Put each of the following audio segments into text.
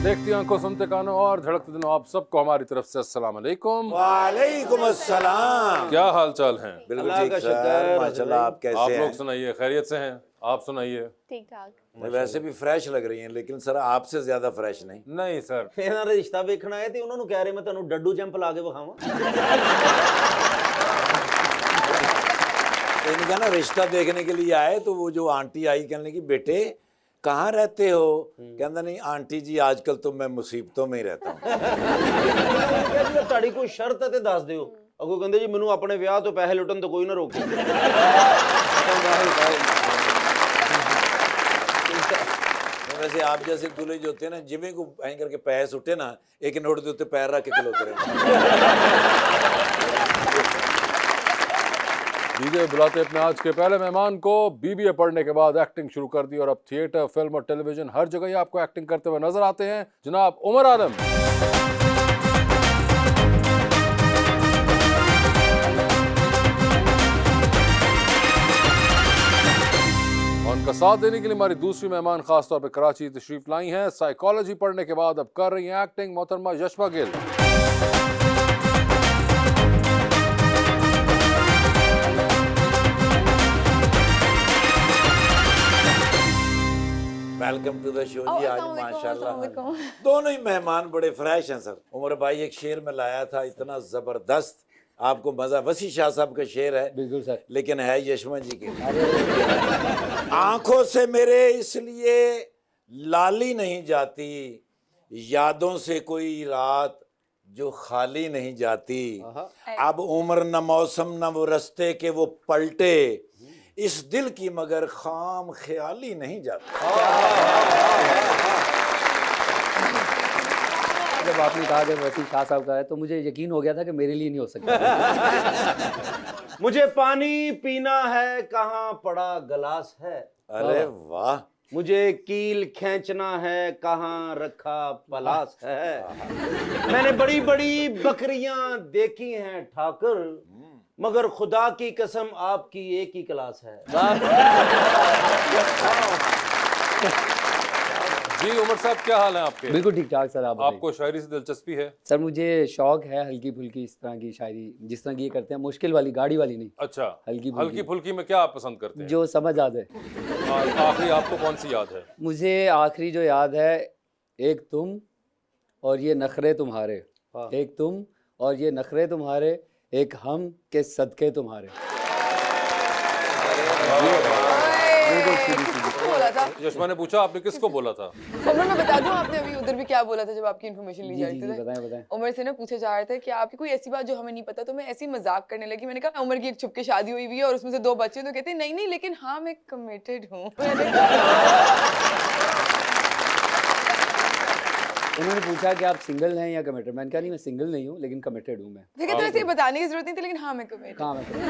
देखती आंखों सुनते कानों और धड़कते दिनों आप सबको हमारी तरफ से अस्सलाम वालेकुम। वालेकुम अस्सलाम। क्या हाल चाल हैं? बिल्कुल ठीक सर, माशाल्लाह। आप कैसे आप हैं? लोग सुनाइए, खैरियत से हैं? आप सुनाइए। ठीक ठाक। वैसे भी फ्रेश लग रही हैं, लेकिन सर आपसे ज्यादा फ्रेश नहीं। नहीं सर, ਇਹਨਾਂ ਦਾ ਰਿਸ਼ਤਾ ਵੇਖਣ ਆਏ ਤੇ ਉਹਨਾਂ ਨੂੰ ਕਹਿ ਰਹੇ ਮੈਂ ਤੁਹਾਨੂੰ ਡੱਡੂ ਜੰਪ ਲਾ ਕੇ ਵਿਖਾਵਾਂ। इनका ना रिश्ता देखने के लिए आए तो वो जो आंटी आई कहने की बेटे कहाँ रहते हो? कहता नहीं आंटी जी आजकल तो मैं मुसीबतों में ही रहता हूँ। ਜੇ ਤੁਹਾਡੀ ਕੋਈ ਸ਼ਰਤ ਹੈ ਤੇ ਦੱਸ ਦਿਓ। ਅੱਗੋਂ ਕਹਿੰਦੇ ਜੀ ਮੈਨੂੰ ਆਪਣੇ ਵਿਆਹ ਤੋਂ ਪੈਸੇ ਲੁੱਟਣ ਤੋਂ ਕੋਈ ਨਾ ਰੋਕੇ। वैसे आप जैसे दूल्हे जो होते हैं ना, जिਵੇਂ को ऐं करके पैर सुटे ना, एक नोट के उत्ते पैर रख के खलोते रहे। दीजिए बुलाते अपने आज के पहले मेहमान को। बीबीए पढ़ने के बाद एक्टिंग शुरू कर दी और अब थिएटर, फिल्म और टेलीविजन हर जगह ही आपको एक्टिंग करते हुए नजर आते हैं, जनाब उमर आलम। उनका साथ देने के लिए हमारी दूसरी मेहमान खासतौर पर कराची तशरीफ लाई हैं। साइकोलॉजी पढ़ने के बाद अब कर रही हैं एक्टिंग, मोहतरमा Yashma Gill. Welcome to the show जी। आज माशाल्लाह अस्सलाम दोनों ही मेहमान बड़े फ्रेश हैं सर। उमर भाई एक शेर में लाया था, इतना जबरदस्त, आपको मजा। वसी शाह साहब का शेर है ਬਿਲकुल सर। लेकिन है यशमा जी के। आंखों से मेरे इसलिए लाली नहीं जाती, यादों से कोई रात जो खाली नहीं जाती। अब उम्र न मौसम न वो रस्ते के वो पलटे, इस दिल की मगर खाम ख्याली नहीं जाती। जब आपने कहा कि वसी शाह साहब का है तो मुझे यकीन हो गया था कि मेरे लिए नहीं हो सकता। मुझे पानी पीना है, कहाँ पड़ा गिलास है। अरे वाह। मुझे कील खींचना है, कहाँ रखा पलास है। मैंने बड़ी बड़ी बकरियां देखी हैं ठाकुर, मगर खुदा की कसम आपकी एक ही क्लास है। जी उमर साहब, क्या हाल है आपके? बिल्कुल ठीक ठाक सर। आप बताइए। आपको शायरी से दिलचस्पी है? सर मुझे शौक है हल्की फुल्की इस तरह की शायरी, जिस तरह की ये करते हैं, मुश्किल वाली, गाड़ी वाली नहीं, अच्छा, हल्की हल्की फुल्की में क्या आप पसंद करते हैं? जो समझ आ जाए। आखिरी आपको कौन सी याद है? मुझे आखिरी जो याद है, एक तुम और ये नखरे तुम्हारे, एक तुम और ये नखरे तुम्हारे, एक हम के सदके तुम्हारे। बोला था यशमा ने पूछा आपने किसको बोला था? उमर, मैं बता दूं आपने अभी उधर भी क्या बोला था जब आपकी इन्फॉर्मेशन ली जी जा जी रही जी, थी। बताएं बताएं। उमर से ना पूछे जा रहे थे कि आपकी कोई ऐसी बात जो हमें नहीं पता, तो मैं ऐसी मजाक करने लगी। मैंने कहा उमर की एक छुप के शादी हुई हुई है और उसमें से 2 बच्चे। तो कहते नहीं नहीं, लेकिन हाँ मैं कमिटेड हूँ। उन्होंने पूछा कि आप सिंगल हैं या कमिटेड। मैंने कहा नहीं, मैं सिंगल नहीं हूँ लेकिन कमिटेड हूँ मैं। देखिए तो ऐसे बताने की जरूरत नहीं थी, लेकिन हाँ मैं कमिटेड। कहाँ मैं committed?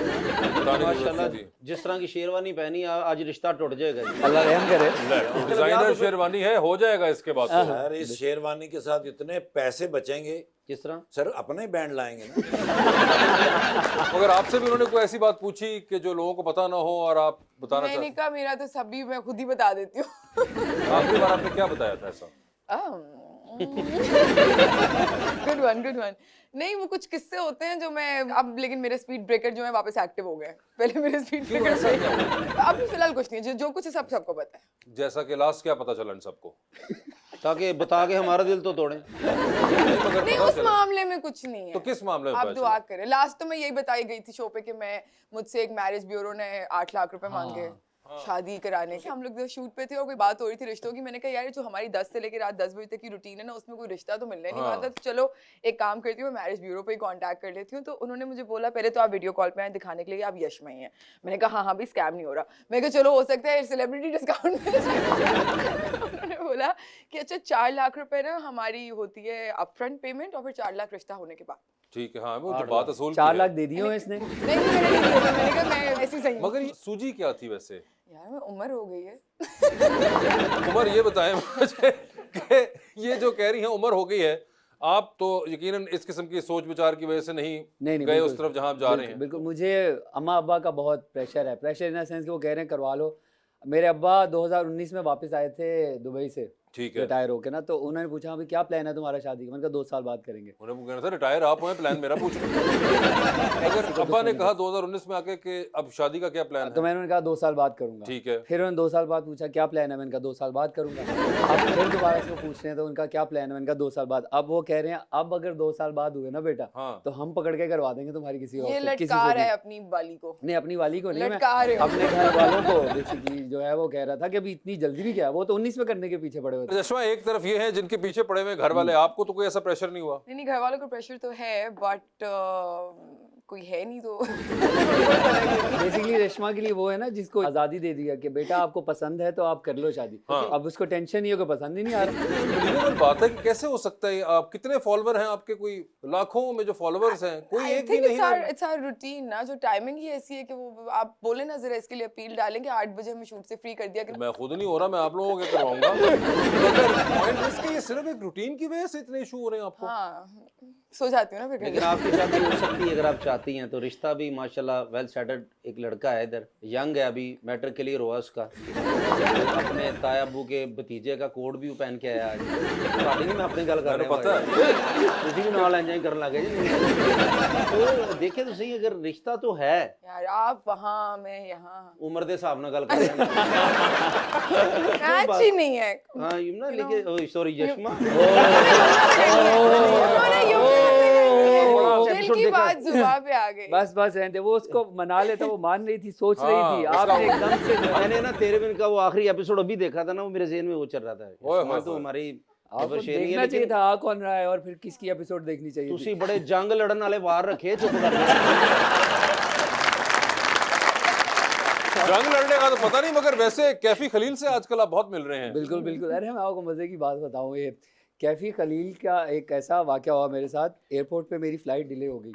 बताने की जरूरत माशाल्लाह नहीं थी। जिस तरह की शेरवानी पहनी आज रिश्ता टूट जाएगा जी। अल्लाह रहम करे। डिजाइनर शेरवानी है, हो जाएगा इसके बाद तो। सर इस शेरवानी के साथ इतने पैसे बचेंगे किस तरह? सर, अपने बैंड लाएंगे ना। मगर आपसे भी उन्होंने कोई ऐसी बात पूछी कि जो लोगों को पता ना हो और आप बताना मैंने चाहते? कहा मेरा तो सभी मैं खुद ही बता देती हूँ। आखिरी बार आपने क्या बताया था ऐसा? Good one good one. नहीं, वो कुछ किस्से होते हैं जो मैं अब, लेकिन मेरे स्पीड ब्रेकर जो है वापस एक्टिव हो गए। पहले मेरे स्पीड ब्रेकर से अब फिलहाल कुछ नहीं है। जो कुछ है सबको पता है। जैसा कि लास्ट क्या पता चला इन सबको? ताकि बता के हमारा दिल तो तोड़े। नहीं, उस मामले में कुछ नहीं है। तो किस मामले में आप पता दुआ चला? करें। लास्ट तो मैं यही बताई गई थी शो पे कि मैं मुझसे एक मैरिज ब्यूरो ने 8 लाख रुपए मांगे शादी कराने के। हम लोग शूट पे थे और कोई बात हो रही थी रिश्तों की। मैंने कहा यार जो हमारी 10 से लेकर रात 10 बजे तक की रूटीन है ना, उसमें कोई रिश्ता तो मिलने नहीं वाला। तो चलो एक काम करती हूँ, मैरिज ब्यूरो पे ही कांटेक्ट कर लेती हूँ। तो उन्होंने मुझे बोला पहले तो आप वीडियो कॉल पे आए दिखाने के लिए आप यशमा ही हैं। मैंने कहा हाँ भी स्कैम नहीं हो रहा। मैंने कहा चलो हो सकता है सेलिब्रिटी डिस्काउंट मिल जाए। उन्होंने बोला कि अच्छा 4 लाख रुपए ना हमारी होती है अपफ्रंट पेमेंट और फिर 4 लाख रिश्ता होने के बाद। ठीक है, हाँ वो जो बात असूल 4 की लाख है। दे दिए हो इसने। नहीं मैंने नहीं दिया। मैंने कहा मैं ऐसी सही हूँ। मगर ये सूजी क्या थी वैसे? यार मैं उम्र हो गई है। उमर ये बताएं मुझे कि ये जो कह रही हैं उम्र हो गई है, आप तो यकीनन इस किस्म की सोच विचार की वजह से नहीं गए बिल्कुल, उस तरफ जहां आप जा रहे हैं। बिल्कुल मुझे अम्मा अब्बा का बहुत प्रेशर है। प्रेशर इन द सेंस कि वो कह रहे हैं करवा लो। मेरे अब्बा 2019 में वापस आए थे दुबई से ठीक है। रिटायर होके ना, तो उन्होंने पूछा अभी क्या प्लान है तुम्हारा शादी का? मैंने कहा 2 साल बाद करेंगे। उन्हें कहना था रिटायर आप हुए, प्लान मेरा पूछ रहे हैं। अगर अब्बा ने कहा 2019 में आके कि अब शादी का क्या प्लान तो है? मैंने उन्हें कहा 2 साल बाद करूंगा। ठीक है। फिर उन्होंने 2 साल बाद पूछा क्या प्लान है? मैंने कहा 2 साल बाद करूंगा। अब फिर दोबारा से पूछ रहे हैं तो उनका क्या प्लान है? मैंने कहा 2 साल बाद। अब वो कह रहे हैं अब अगर 2 साल बाद हुए ना बेटा, हाँ। तो हम पकड़ के करवा देंगे तुम्हारी किसी और ये से, किसी लटका से रहा है भी। अपनी बाली को, नहीं, अपनी वाली को नहीं, मैं लटका रहे हो। अपने घर वालों को बेसिकली जो है वो कह रहा था कि अभी इतनी जल्दी भी क्या, वो तो 19 में करने के पीछे पड़े हुए थे। चश्मा एक तरफ ये है जिनके पीछे पड़े हुए घर वाले, आपको तो कोई ऐसा प्रेशर नहीं हुआ? नहीं, घर वालों को प्रेशर तो है, बट कोई है नहीं तो बेसिकली रेशमा के लिए वो है ना जिसको आजादी दे दिया कि बेटा आपको पसंद है तो आप कर लो शादी। हाँ। अब उसको टेंशन नहीं हो कि पसंद ही नहीं आ रहा। अनबिलीवेबल बात है कि कैसे हो सकता है। आप कितने फॉलोअर हैं आपके? कोई लाखों में जो फॉलोअर्स हैं, कोई एक भी नहीं है। इट्स आवर रूटीन ना, जो टाइमिंग ही ऐसी है कि वो आप बोले ना जरा इसके लिए अपील डालेंगे 8 बजे हमें शूट से फ्री कर दिया कि मैं खुद नहीं हो रहा, मैं आप लोगों के करवाऊंगा। मगर पॉइंट इसके ये सिर्फ एक रूटीन की वजह से इतने इशू हो रहे हैं आपको? हाँ, सो जाती हूँ ना फिर लेकिन आपकी शादी हो सकती है अगर आप चाहती हैं तो। रिश्ता भी माशाल्लाह वेल सेटल्ड एक लड़का है इधर, यंग है अभी, मैटर क्लियर हुआ उसका। अपने ताया अबू के भतीजे का कोड भी वो पहन के आया आज। शादी नहीं, मैं अपनी गल कर रहा हूं, पता है ਤੁਸੀਂ ਵੀ ਨਾਲ एंजॉय करने लगे जी। तो देखे तो सही, अगर रिश्ता तो है, यार आप वहाँ मैं यहाँ, उम्र के हिसाब ਨਾਲ ਗੱਲ कर रहे हैं। मैच ही नहीं है। हाँ यमुना, लेकिन सॉरी यशमा, दिल की बात जुबान पे आ गई। बस बस रहते, वो उसको मना लेता, वो मान रही थी, सोच रही थी, हाँ, आपने एकदम से जो है- मैंने ना तेरे बिन का वो आखिरी एपिसोड अभी देखा था ना, वो मेरे ज़हन में वो चल रहा था। ओए यशमा होए तो होए। हमारी आपको शेर नहीं है, देखना चाहिए लेकिन था आ कौन रहा है और फिर किसकी एपिसोड देखनी चाहिए थी। ਤੁਸੀਂ बड़े जंग लड़न वाले वार रखे, चुप कर। जंग लड़ने का तो पता नहीं, मगर वैसे कैफी खलील से आजकल आप बहुत मिल रहे हैं। बिल्कुल बिल्कुल। अरे मैं आपको मज़े की बात बताऊं, ये कैफी खलील का एक ऐसा वाक़या हुआ मेरे साथ। एयरपोर्ट पे मेरी फ़्लाइट डिले हो गई।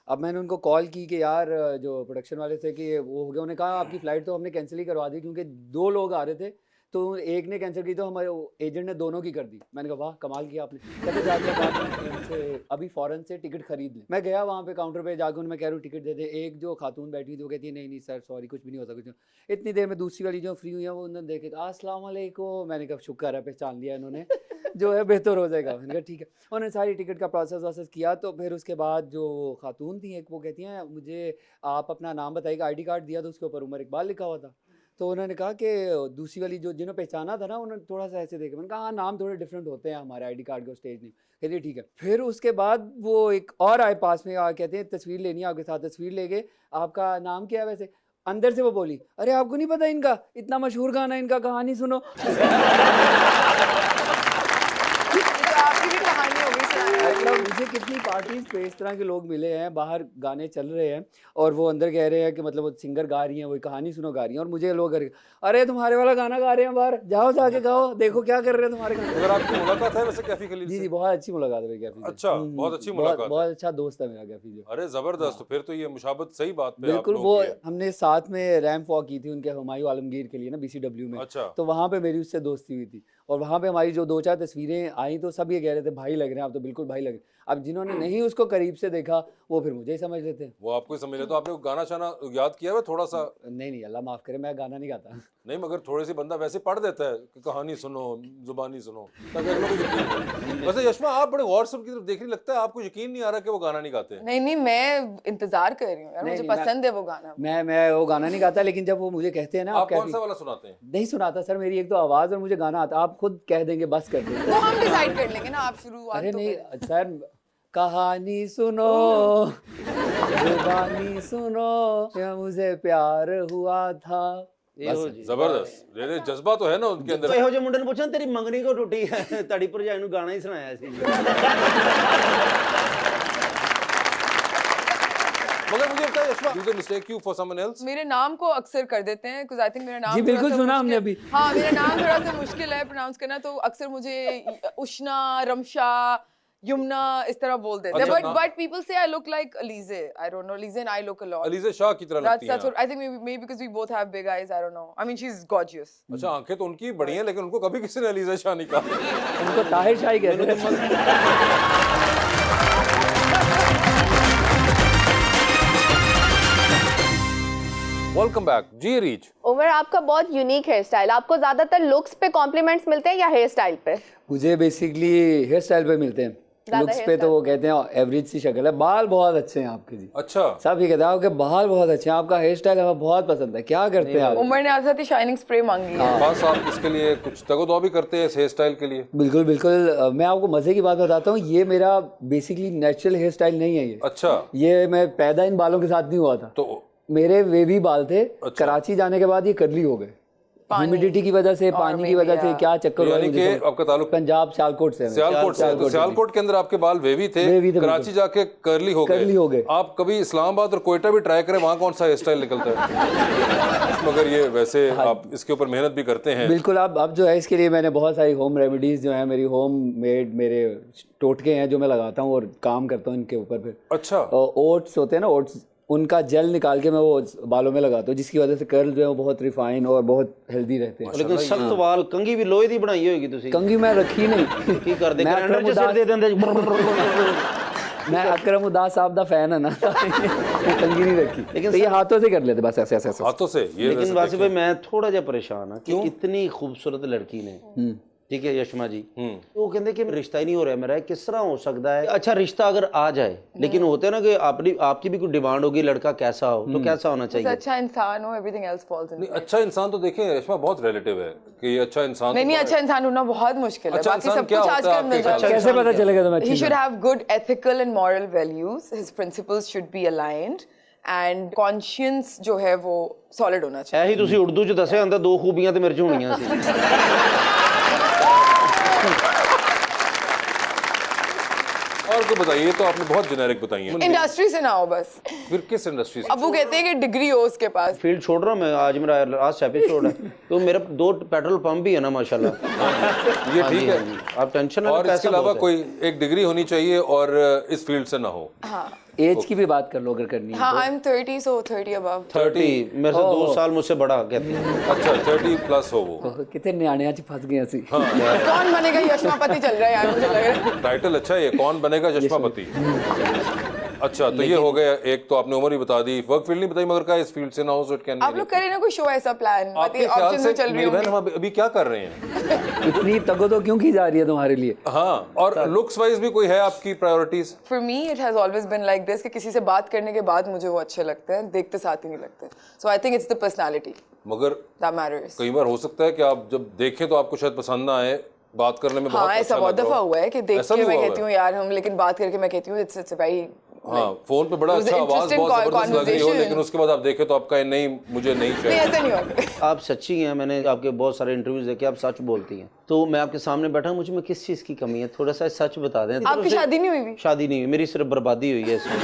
अब मैंने उनको कॉल की कि यार जो प्रोडक्शन वाले थे कि वो हो गया, उन्होंने कहा आपकी फ़्लाइट तो हमने कैंसिल ही करवा दी क्योंकि 2 लोग आ रहे थे, तो एक ने कैंसिल की तो हमारे एजेंट ने दोनों की कर दी। मैंने कहा वाह कमाल किया आपने। कहते जाके बाद उनसे अभी फ़ौरन से टिकट खरीद लें। मैं गया वहाँ पे काउंटर पे जाकर, मैं कह रहा हूँ टिकट दे दे। एक जो खातून बैठी थी वो कहती है नहीं नहीं सर सॉरी कुछ भी नहीं होता, कुछ नहीं। इतनी देर में दूसरी वाली जो फ्री हुई है वो उन्होंने देखे कहा अस्सलाम वालेकुम। मैंने कहा शुक्र है पहचान लिया इन्होंने, जो है बेहतर हो जाएगा। मैंने कहा ठीक है। उन्होंने सारी टिकट का प्रोसेस किया। तो फिर उसके बाद जो खातून थी एक, वो कहती हैं मुझे आप अपना नाम बताइएगा। आईडी कार्ड दिया तो उसके ऊपर उमर इकबाल लिखा हुआ था। तो उन्होंने कहा कि दूसरी वाली जो जिन्होंने पहचाना था ना, उन्होंने थोड़ा सा ऐसे देखा। मैंने कहा हाँ नाम थोड़े डिफरेंट होते हैं हमारे आईडी कार्ड के, स्टेज नहीं। कहते ठीक है। फिर उसके बाद वो एक और आए पास में, कहते हैं तस्वीर लेनी है आपके साथ। तस्वीर ले गए, आपका नाम क्या है वैसे? अंदर से वो बोली अरे आपको नहीं पता इनका इतना मशहूर गाना, इनका कहानी सुनो। आपकी भी कहानी हो गई सुनाने वाली। मतलब मुझे कितनी पार्टीज पे इस तरह के लोग मिले हैं, बाहर गाने चल रहे हैं और वो अंदर कह रहे हैं कि मतलब वो सिंगर गा रही हैं, वो कहानी सुनो गा रही हैं, और मुझे लोग अरे तुम्हारे वाला गाना गा रहे हैं बाहर, जाओ जाके गाओ, देखो क्या कर रहे हैं तुम्हारे गाने। अगर आपकी मुलाकात है वैसे कैफी खलील जी से? जी बहुत अच्छी मुलाकात है मेरी कैफी से। अच्छा, बहुत अच्छी मुलाकात है। बहुत अच्छा दोस्त है मेरा कैफी जो। अरे जबरदस्त। तो फिर तो ये मुशाबत सही बात पे बिल्कुल। आप वो लोगों की है। हमने साथ में रैंप वॉक की थी उनके हुमायूं आलमगीर के लिए ना BCW में। अच्छा। तो वहाँ पे मेरी उससे दोस्ती हुई थी और वहाँ पे हमारी जो 2-4 तस्वीरें आई तो सब ये कह रहे थे भाई लग रहे हैं आप तो, बिल्कुल भाई लग रहे हैं। अब जिन्होंने नहीं उसको करीब से देखा वो फिर मुझे ही समझ लेते हैं। वो आपको ही समझ ले। तो आपने गाना शाना याद किया है थोड़ा सा? नहीं नहीं अल्लाह माफ़ करे, मैं गाना नहीं गाता। नहीं, मगर थोड़ी सी बंदा वैसे पढ़ देता है कि कहानी सुनो, जुबानी सुनो, ताकि अगले को यकीन हो। वैसे यशमा आप बड़े गौर से उनकी तरफ देख रही, लगता है आपको यकीन नहीं आ रहा कि वो गाना नहीं गाते। नहीं नहीं, मैं इंतजार कर रही हूँ यार, नहीं, मुझे नहीं, पसंद है वो गाना। मैं वो गाना नहीं गाता, लेकिन जब वो मुझे कहते हैं ना आप कौन कैफी, सा वाला सुनाते हैं? नहीं सुनाता सर, मेरी एक तो आवाज़ और मुझे गाना आता, आप खुद कह देंगे बस कर देंगे। वो हम डिसाइड कर लेंगे ना, आप शुरुआत अरे तो नहीं करें। सर, कहानी सुनो जुबानी सुनो, या मुझे प्यार हुआ था। ਇਹੋ ਜੀ जबरदस्त। ये जज्बा तो है ना उनके अंदर। ਇਹੋ ਜਿਹੇ ਮੁੰਡੇ ਨੂੰ ਪੁੱਛਾਂ ਤੇਰੀ ਮੰਗਣੀ ਕੋ ਟੁੱਟੀ ਹੈ, ਤੁਹਾਡੀ ਭਰਜਾਈ ਨੂੰ ਗਾਣਾ ਹੀ ਸੁਣਾਇਆ ਸੀ। मगर मुझे लगता है Yashma, do they mistake you for someone else? मेरे नाम को अक्सर कर देते हैं because I think मेरा नाम जी, थोड़ा बिल्कुल सा सुना हमने मुश्किल- अभी। हाँ, मेरा नाम थोड़ा सा मुश्किल है प्रोनाउंस करना, तो अक्सर मुझे उष्णा, रमशा, यमुना इस तरह बोल देते हैं। अच्छा, But हाँ। but people say I look like Alize. I don't know. Alize and I look a lot. Alizeh Shah की तरह लगती That's हैं what I think maybe because we both have big eyes. I don't know. I mean she's gorgeous. आप। अच्छा, आंखें तो उनकी बड़ी हैं, लेकिन उनको कभी किसी ने अलीज़े शाह नहीं कहा। उनको ताहिर शाही कहते हैं। वेलकम बैक जी रीच। ओवर आपका बहुत यूनिक हेयर स्टाइल, आपको ज्यादातर लुक्स पे कॉम्प्लीमेंट्स मिलते हैं या हेयर स्टाइल पे? मुझे बेसिकली हेयर स्टाइल पे मिलते हैं, लुक्स पे तो वो कहते हैं एवरेज सी शक्ल है। बाल बहुत अच्छे हैं आपके जी। अच्छा, सब ये कहते हैं आपके बाल बहुत अच्छे हैं, आपका हेयर स्टाइल हमें बहुत पसंद है। क्या करते हैं आप? उमर ने आज साथ ही शाइनिंग स्प्रे मांगी है। बस आप इसके लिए कुछ तगो भी करते हैं इस हेयर स्टाइल के लिए? बिल्कुल बिल्कुल। मैं आपको मजे की बात बताता हूँ, ये मेरा बेसिकली नेचुरल हेयर स्टाइल नहीं है। ये अच्छा, ये मैं पैदा इन बालों के साथ नहीं हुआ था, तो मेरे वेवी बाल थे। कराची जाने के बाद ये कर्ली हो गए, ह्यूमिडिटी की वजह से, पानी की वजह से, क्या चक्कर हुआ यानी मुझे कि समझ- आपका ताल्लुक पंजाब सियालकोट से है। सियालकोट से, तो सियालकोट के अंदर आपके बाल वेवी थे, वेवी थे, कराची जाके कर्ली हो गए। आप कभी इस्लामाबाद और कोयटा भी ट्राई करें, वहाँ कौन सा हेयर स्टाइल निकलता है? मगर ये वैसे आप इसके ऊपर मेहनत भी करते हैं। बिल्कुल। अब जो है इसके लिए मैंने बहुत सारी होम रेमेडीज जो है, मेरी होम मेड मेरे टोटके हैं जो मैं लगाता हूँ और काम करता हूँ इनके ऊपर। फिर अच्छा, ओट्स होते हैं ना, ओट्स, उनका जेल निकाल के मैं वो बालों में लगाता हूँ, जिसकी वजह से कर्ल जो है वो बहुत रिफाइन और बहुत हेल्दी रहते हैं। लेकिन सख्त वाल कंगी भी लोहे दी बनाई होगी ਤੁਸੀਂ कंगी मैं रखी नहीं। ਕੀ ਕਰਦੇ मैं ਗ੍ਰੈਂਡਰ ਚ ਸਿਰ ਦੇ ਦਿੰਦੇ मैं अकरम उदास साहब का फैन है ना, मैं कंगी नहीं रखी। लेकिन तो ये हाथों से कर लेते बस ऐसे ऐसे ऐसे। हाथों से ये लेकिन वासिफ भाई मैं थोड़ा ਜਿਹਾ परेशान हाँ कि इतनी खूबसूरत लड़की ने, ठीक है यशमा जी, तो वो कहते कि रिश्ता ही नहीं हो रहा मेरा, किस तरह हो सकता है? अच्छा रिश्ता अगर आ जाए, लेकिन होते हैं ना कि आपकी भी कोई डिमांड होगी लड़का कैसा हो, तो कैसा होना चाहिए? अच्छा इंसान हो, एवरीथिंग एल्स फॉल्स इन। नहीं, अच्छा इंसान तो देखिए रेशमा बहुत रिलेटिव है कि ये अच्छा इंसान नहीं, अच्छा इंसान होना बहुत मुश्किल है। अच्छा बाकी इंसान सब क्या कुछ होता है आजकल मिल आपके जाता है। कैसे पता चलेगा तुम्हें? He should have good ethical and moral values. His principles should be aligned and conscience जो है वो solid होना चाहिए। ਇਹੀ ਤੁਸੀਂ ਉਰਦੂ ਚ ਦੱਸਿਆ ਹੁੰਦਾ, ਦੋ ਖੂਬੀਆਂ ਤੇ ਮੇਰੇ ਚ ਹੋਣੀਆਂ ਸੀ। और को बताइए, तो आपने बहुत जेनेरिक बताई है। इंडस्ट्री से ना हो बस। फिर किस इंडस्ट्री से? अब वो कहते हैं कि डिग्री हो उसके पास। फील्ड छोड़ रहा हूँ मैं, आज मेरा लास्ट एपिसोड है, तो मेरा 2 पेट्रोल पंप भी है ना माशाल्लाह। ये ठीक है, आप टेंशन और इसके अलावा कोई एक डिग्री होनी चाहिए और इस फील्ड से ना हो। हाँ, एज की भी बात कर लो अगर करनी है। हाँ, I'm 30 so 30 above। 30 मेरे से 2 साल मुझसे बड़ा कहते हैं। अच्छा 30 प्लस हो वो। तो कितने न्याणिया च फंस गए ਅਸੀਂ। कौन बनेगा यशमापति चल रहा है यार, मुझे लग रहा है। टाइटल अच्छा है ये, कौन बनेगा चश्मापति। अच्छा तो ये हो गया एक, तो आपने उम्र भी बता दी, वर्क फील्ड नहीं बताई, मगर क्या इस फील्ड से ना हो सो इट कैन। आप लोग करें ना कोई शो ऐसा प्लान, आपके ख्याल ऑप्शन से में चल रही मेरी बहन हूँ। हम अभी क्या कर रहे हैं? इतनी तगो तो क्यों की जा रही है तुम्हारे लिए? हाँ, और लुक्स वाइज भी कोई है आपकी priorities? For me it has always been like this कि किसी से बात करने के बाद मुझे वो अच्छे लगते हैं, देखते साथ ही नहीं लगते। So I think it's the personality मगर that matters। कई बार हो सकता है कि आप जब देखें तो आपको शायद पसंद ना आए, बात करने में बहुत हाँ, ऐसा अच्छा बहुत लग रहा दफा हो। हुआ है कि देख ऐसा के भी मैं हुआ कहती हूँ यार हम, लेकिन बात करके मैं कहती हूँ it's very हाँ, फोन पे बड़ा It was अच्छा an आवाज interesting बहुत जबरदस्त लग रही हो, conversation। लेकिन उसके बाद आप देखें तो आपका नहीं, मुझे नहीं नहीं, चाहिए। ऐसा नहीं होता। आप सच्ची हैं, मैंने आपके बहुत सारे इंटरव्यूज देखे, आप सच बोलती हैं। तो मैं आपके सामने बैठा हूं, मुझे में किस चीज़ की कमी है, थोड़ा सा सच बता दें। आपकी शादी नहीं हुई? शादी नहीं हुई मेरी, सिर्फ बर्बादी हुई है इसमें।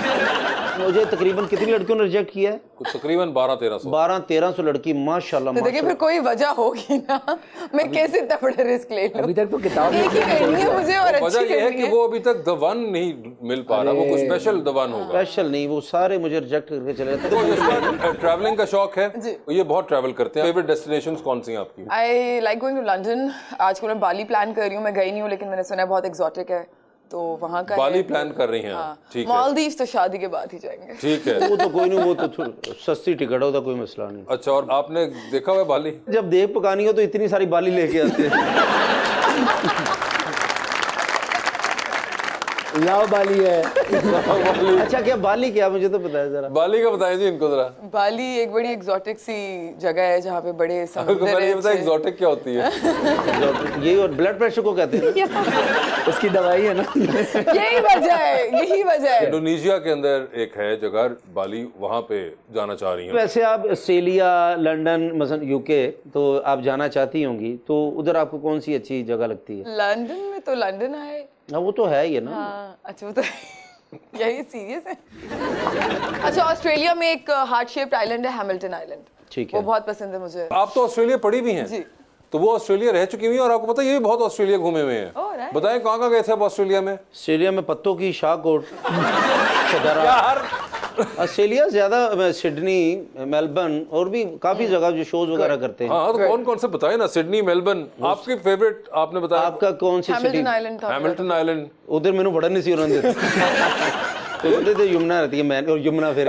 मुझे तकरीबन कितनी लड़कियों ने रिजेक्ट किया है? कुछ तकरीबन 1200-1300। 1200-1300 लड़की माशाल्लाह। तो देखिए फिर कोई वजह होगी ना, मैं कैसे इतना बड़ा रिस्क ले लूं? अभी तक तो किताब एक ही करनी है मुझे और वजह अच्छी ये है करनी कि है। वो अभी तक द वन नहीं मिल पा रहा, वो कुछ स्पेशल द वन होगा। स्पेशल नहीं, वो सारे मुझे रिजेक्ट करके चले जाते तो हैं। यशमा ट्रैवलिंग का शौक है, ये बहुत ट्रैवल करते हैं। फेवरेट डेस्टिनेशंस कौन सी हैं आपकी? I like going to London. आजकल मैं बाली प्लान कर रही हूँ, मैं गई नहीं हूँ लेकिन मैंने सुना है बहुत एक्सोटिक है, तो वहाँ का बाली है। प्लान कर रही हैं आप? हाँ, ठीक है, मालदीव्स तो शादी के बाद ही जाएंगे। ठीक है। वो तो कोई नहीं, वो तो सस्ती टिकट होता, कोई मसला नहीं। अच्छा, और आपने देखा हुआ है बाली? जब देख पकानी हो तो इतनी सारी बाली लेके आते हैं। लाओ बाली है। अच्छा क्या बाली, क्या मुझे तो पता है जरा। बाली का बताएं जी इनको जरा। बाली एक बड़ी एक्सोटिक सी जगह है जहाँ पे बड़े आपको समुद्र पहले ये है। बताएं एक्सोटिक क्या होती है? यही, और ब्लड प्रेशर को कहते हैं ना। उसकी दवाई है ना। यही वजह है, यही वजह है। इंडोनेशिया के अंदर एक है जगह बाली, वहाँ पे जाना चाह रही हैं। वैसे आप ऑस्ट्रेलिया, लंदन, मसलन यूके तो आप जाना चाहती होंगी, तो उधर आपको कौन सी अच्छी जगह लगती है? लंदन में तो लंदन आए। हाँ वो तो है ही है ना। हाँ, अच्छा वो तो यही सीरियस है। अच्छा, ऑस्ट्रेलिया में एक हार्ट शेप्ड आइलैंड है, हैमिल्टन आइलैंड। ठीक है। वो बहुत पसंद है मुझे। आप तो ऑस्ट्रेलिया पढ़ी भी हैं जी। तो वो ऑस्ट्रेलिया रह चुकी हुई हैं, और आपको पता है ये भी बहुत ऑस्ट्रेलिया घूमे हुए हैं। Oh, right. बताएं कहाँ कहाँ गए थे आप ऑस्ट्रेलिया में? ऑस्ट्रेलिया में पत्तों की शाहकोट, शदारा। ऑस्ट्रेलिया ज्यादा सिडनी, मेलबर्न और भी काफी जगह जो शोज वगैरह करते हैं। हाँ, तो कौन कौन से बताए ना? Sydney, Melbourne. आपकी फेवरेट आपने बताया? आपका कौन सी सिटी? हैमिल्टन आइलैंड था। Hamilton island. उधर मैंने बड़ा नहीं सी उन्होंने देते। तो कहते थे यमुना रहती है, मैं और यमुना फिर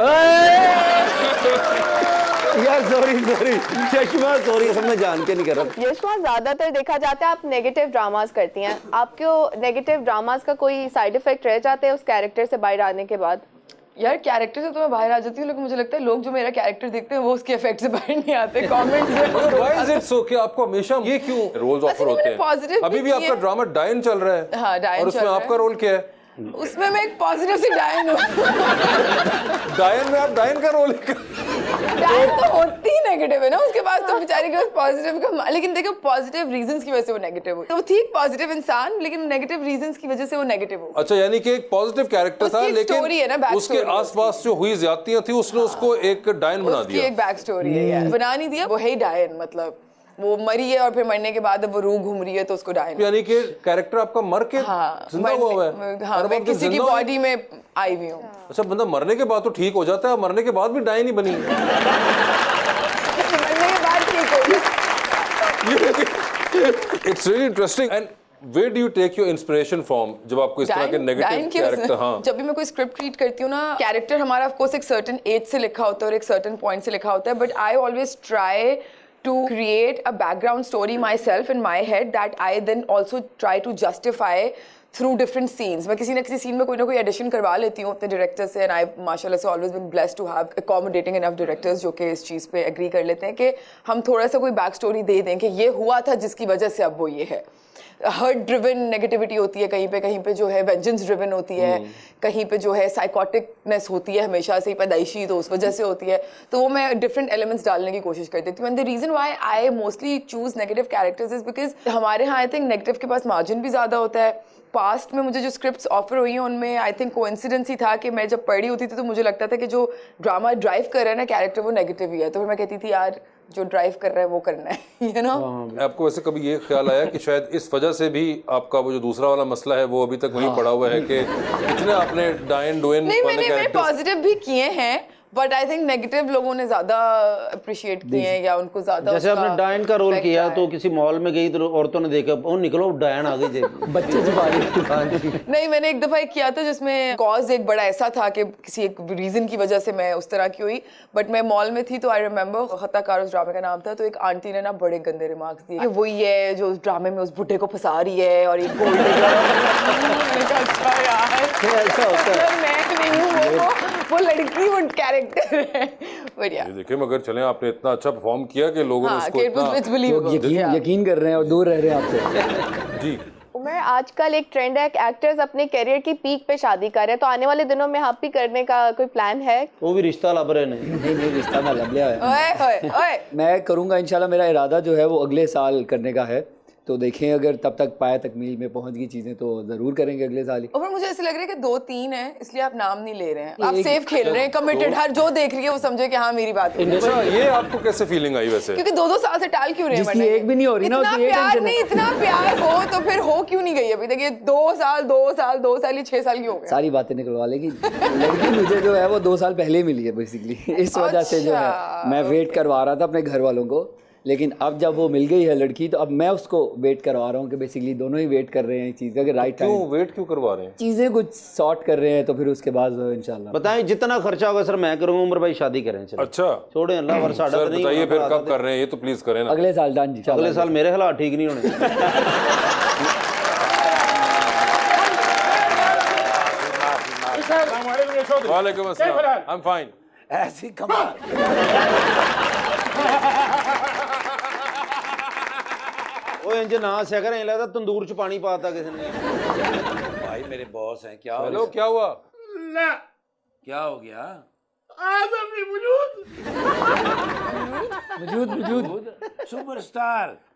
यार सॉरी चश्मा सॉरी सब मैं जान के नहीं कर रहा। यशमा, ज्यादातर देखा जाता है आप नेगेटिव ड्रामास करती हैं, आपको नेगेटिव ड्रामास का कोई साइड इफेक्ट रह जाते हैं उस कैरेक्टर से बाहर आने के बाद? यार कैरेक्टर से तो मैं बाहर आ जाती हूँ, लेकिन मुझे लगता है लोग जो मेरा कैरेक्टर देखते हैं वो उसके इफेक्ट से बाहर नहीं आते। कमेंट्स में Why is it so कि आपको हमेशा ये क्यों रोल्स ऑफर नहीं, होते मैंने positive हैं? अभी भी भी आपका किए। ड्रामा डायन चल रहा है। हाँ, डायन और चल उसमें रहा आपका है। रोल क्या है? उसमें मैं एक पॉजिटिव सी डायन हूँ। डायन में आप डायन का रोल डायन तो होती ही नेगेटिव है ना, उसके पास तो बेचारे के पास पॉजिटिव का, लेकिन देखो पॉजिटिव रीजंस की वजह से वो नेगेटिव हो। तो ठीक पॉजिटिव इंसान, लेकिन नेगेटिव रीजंस की वजह से वो नेगेटिव हो। अच्छा, यानी कि एक पॉजिटिव कैरेक्टर था, उसकी एक story है ना, लेकिन back उसके story आसपास जो हुई ज्यादतियां थी उसने उसको एक डायन बना उसकी दिया। एक बैक स्टोरी है यार, बना नहीं दिया, वो है ही डायन। मतलब वो मरी है और फिर मरने के बाद अब वो रूह घूम रही है तो उसको डायन। यानी कि कैरेक्टर आपका मर के जिंदा हुआ हुआ है। हाँ, और मैं अब तो किसी की जिंदा हो- बॉडी में आई हुई हूँ। अच्छा, बंदा मरने के बाद तो ठीक हो जाता है, मरने के बाद भी डायन ही बनी। मरने के बाद ठीक हो गया। It's really interesting. And where do you take your inspiration from जब आपको इस तरह के डायन नेगेटिव की वजह से। कैरेक्टर? हाँ, जब भी मैं कोई स्क्रिप्ट रीड करती हूँ ना, कैरेक्टर हमारा ऑफ कोर्स एक सर्टेन एज से लिखा होता है और एक सर्टेन पॉइंट से लिखा होता है, but I always try to create a background story myself in my head that I then also try to justify through different scenes. मैं किसी ना किसी सीन में कोई ना कोई एडिशन करवा लेती हूँ अपने डायरेक्टर से, and I've माशाल्लाह से always been blessed to have accommodating enough directors जो कि इस चीज़ पे एग्री कर लेते हैं कि हम थोड़ा सा कोई बैक स्टोरी दे दें कि ये हुआ था जिसकी वजह से अब वो ये है। हर्ट ड्रिवन नेगेटिविटी होती है कहीं पे जो है वेंजेंस ड्रिवन होती है, कहीं पे जो है साइकोटिकनेस होती है हमेशा से ही पैदाइशी, तो उस वजह से होती है। तो वो मैं डिफरेंट एलिमेंट्स डालने की कोशिश करती थी। And the reason why I mostly choose negative characters is because हमारे यहाँ आई थिंक नेगेटिव के पास मार्जिन भी ज़्यादा होता है। पास्ट में मुझे जो स्क्रिप्ट्स ऑफर हुई हैं उनमें आई थिंक कोइंसिडेंस ही था कि मैं जब पढ़ी होती थी तो मुझे लगता था कि जो ड्रामा ड्राइव कर रहा है ना कैरेक्टर वो नेगेटिव ही है, तो फिर मैं कहती थी यार जो ड्राइव कर रहा है वो करना है, यू नो। आपको वैसे कभी ये ख्याल आया कि शायद इस वजह से भी आपका वो जो दूसरा वाला मसला है वो अभी तक वहीं पड़ा हुआ है कि कितने आपने डायन डोइन नहीं, वाले मैंने कैरेक्टर्स? पॉजिटिव भी किए हैं, बट आई थिंक नेगेटिव लोगों ने ज्यादा अप्रिशिएट किए हैं या उनको ज्यादा जैसे उसका आपने डायन का रोल effect किया आया तो है। किसी मॉल में गई तो औरतों ने देखा ओ निकलो डायन आ गई बच्चे छुपा रहे हाँ जी। नहीं, मैंने एक दफा एक किया था जिसमें कॉज एक बड़ा ऐसा था कि किसी एक रीजन की वजह से मैं उस तरह की हुई, बट मैं मॉल में थी तो आई रिमेम्बर खताकार उस ड्रामे का नाम था, तो एक आंटी ने ना बड़े गंदे रिमार्क्स दिए कि वही है जो उस ड्रामे में उस बुड्ढे को फंसा रही है और एक गोल्ड अच्छा यार ऐसा होता है। मतलब मैं नहीं हूँ वो लड़की वो कैरेक्टर है, बढ़िया। ये देखिए, मगर चलें आपने इतना अच्छा परफॉर्म किया कि लोगों ने हाँ, उसको कि it was- इतना it's believable, yeah. यकीन कर रहे हैं और दूर रह रहे हैं आपसे। जी। उमर, आजकल एक ट्रेंड है कि एक्टर्स अपने करियर की पीक पे शादी कर रहे हैं, तो आने वाले दिनों में आप भी करने का कोई प्लान है? वो भी रिश्ता लब रहे ने। नहीं रिश्ता ना लब लिया है। ओए ओए ओए, मैं करूँगा इंशाल्लाह, मेरा इरादा जो है वो अगले साल करने का है, तो देखें अगर तब तक पाया तकमील में पहुंच गई चीज़ें तो ज़रूर करेंगे अगले साल ही। और मुझे ऐसे लग रहा है कि 2-3 है इसलिए आप नाम नहीं ले रहे हैं, आप एक- सेफ खेल रहे हैं, कमिटेड। हर जो देख रही है वो समझे कि हाँ मेरी बात हुई। अच्छा, ये आपको कैसे फीलिंग आई वैसे? क्योंकि 2-2 साल से टाल क्यों रहे हैं? जिसकी वरना एक भी नहीं हो रही ना, इतना उसकी ये प्यार टेंशन नहीं, है। इतना प्यार हो तो फिर हो क्यों नहीं गई अभी तक? ये 2 साल 6 साल की हो गए। सारी बातें निकलवा लेगी लड़की। मुझे जो है वो 2 साल पहले ही मिली है बेसिकली, इस वजह से जो है अच्छा, मैं वेट करवा रहा था अपने घर वालों को, लेकिन अब जब वो मिल गई है लड़की तो अब मैं उसको वेट करवा रहा हूँ कि बेसिकली दोनों ही वेट कर रहे हैं इस चीज़ का कि राइट क्यों टाइम वेट क्यों करवा रहे हैं? चीज़ें कुछ सॉर्ट कर रहे हैं, तो फिर उसके बाद इंशाल्लाह। बताएं जितना खर्चा होगा सर मैं करूंगा, उमर भाई शादी करें चलो। अच्छा छोड़े अल्लाह वर साडा सर, तो नहीं बताइए होना फिर पड़ा कब कर रहे हैं ये तो प्लीज करें ना। अगले साल डन जी। अगले साल मेरे हालात ठीक नहीं होने। वालेकुम अस्सलाम, आई एम फाइन। ऐसी कमाल। ओ इंज ना से करें लगता तंदूर च पानी पाता किसी ने। भाई मेरे बॉस हैं, क्या हो हेलो, क्या हुआ? क्या हो गया? मौजूद सुपरस्टार।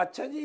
अच्छा जी,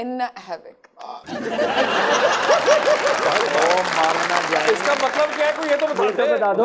इन्ना हैविक। ओ मारना जाए। इसका मतलब क्या है, कोई ये तो बता दो।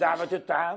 दावत ताम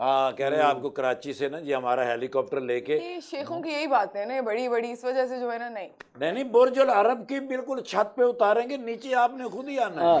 हाँ, कह रहे हैं आपको कराची से ना जी हमारा हेलीकॉप्टर लेके। ये शेखों की यही बात है ना, बड़ी बड़ी इस वजह से जो है ना। नहीं, नहीं बुर्ज अल अरब की बिल्कुल छत पे उतारेंगे, नीचे आपने खुद ही आना है।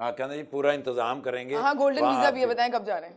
हाँ कहते जी पूरा इंतजाम करेंगे हाँ गोल्डन वहाँ वीजा भी है, पे- बताएं कब जा रहे हैं?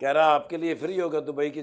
कह रहा आपके लिए फ्री होगा दुबई के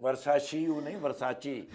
वर्साची नहीं वर्साची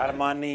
अरमानी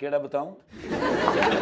केड़ा बताऊं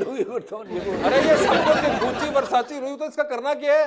लुई वुइटन ये बोल- अरे ये सब कुछ गुच्ची वर्साची लुई, तो इसका करना क्या है?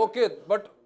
ओके बट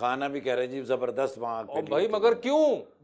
खाना भी कह रहे जी जबरदस्त वहाँ पे भाई मगर क्यों?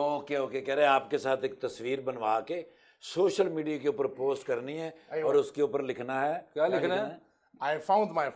ओके ओके कह रहे हैं आपके साथ एक तस्वीर बनवा के सोशल मीडिया के ऊपर पोस्ट करनी है और उसके ऊपर लिखना है क्या लिखना है? I found my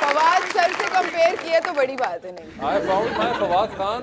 Fawad sir से कंपेयर किया तो बड़ी बात है। नहीं I found my Fawad Khan,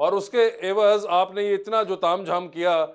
और उसके एवज आपने ये इतना जो तामझाम किया।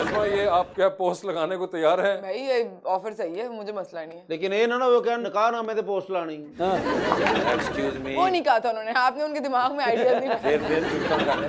इसमें ये आप क्या पोस्ट लगाने को तैयार हैं? भाई ये ऑफर सही है, मुझे मसला नहीं है। लेकिन ये ना ना वो क्या निकाह नामे ते पोस्ट लानी एक्सक्यूज मी वो नहीं कहा था उन्होंने, आपने उनके दिमाग में आइडिया नहीं लाया। फिर चुप कर ले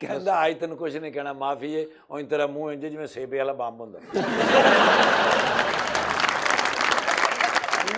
ਕਹਿੰਦਾ ਅੱਜ ਤੈਨੂੰ ਕੁਝ ਨਹੀਂ ਕਹਿਣਾ ਮਾਫੀ ਹੈ ਉਹ ਤੇਰਾ ਮੂੰਹ ਇੰਜ ਜਿਵੇਂ ਸੇਬੇ ਵਾਲਾ ਬੰਬ ਹੁੰਦਾ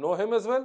नो हिम एज वेल?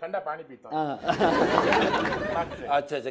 ठंडा पानी पीता हूं हाँ अच्छा अच्छा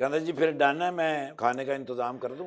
कहता जी फिर डन है मैं खाने का इंतजाम कर दूं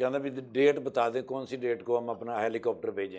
कहता भी डेट बता दे कौन सी डेट को हम अपना हेलीकॉप्टर भेजें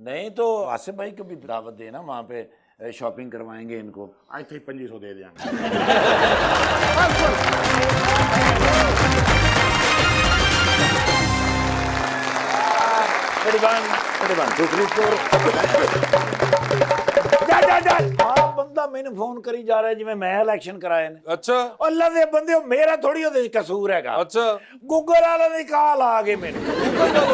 नहीं तो आसिफ भाई को भी दावत देना वहाँ पे शॉपिंग करवाएंगे इनको आई थी 2500 दे दिया ਬੰਦਾ ਮੈਨੂੰ ਫੋਨ ਕਰੀ ਜਾ ਰਿਹਾ ਜਿਵੇਂ ਮੈਂ ਇਲੈਕਸ਼ਨ ਕਰਾਏ ਨੇ अच्छा ਉਹ ਅੱਲਾ ਦੇ ਬੰਦੇ ਮੇਰਾ ਥੋੜੀ ਉਹਦੇ ਵਿੱਚ ਕਸੂਰ ਹੈਗਾ अच्छा ਗੂਗਲ ਵਾਲੇ ਦੀ ਕਾਲ ਆ ਗਈ ਮੈਨੂੰ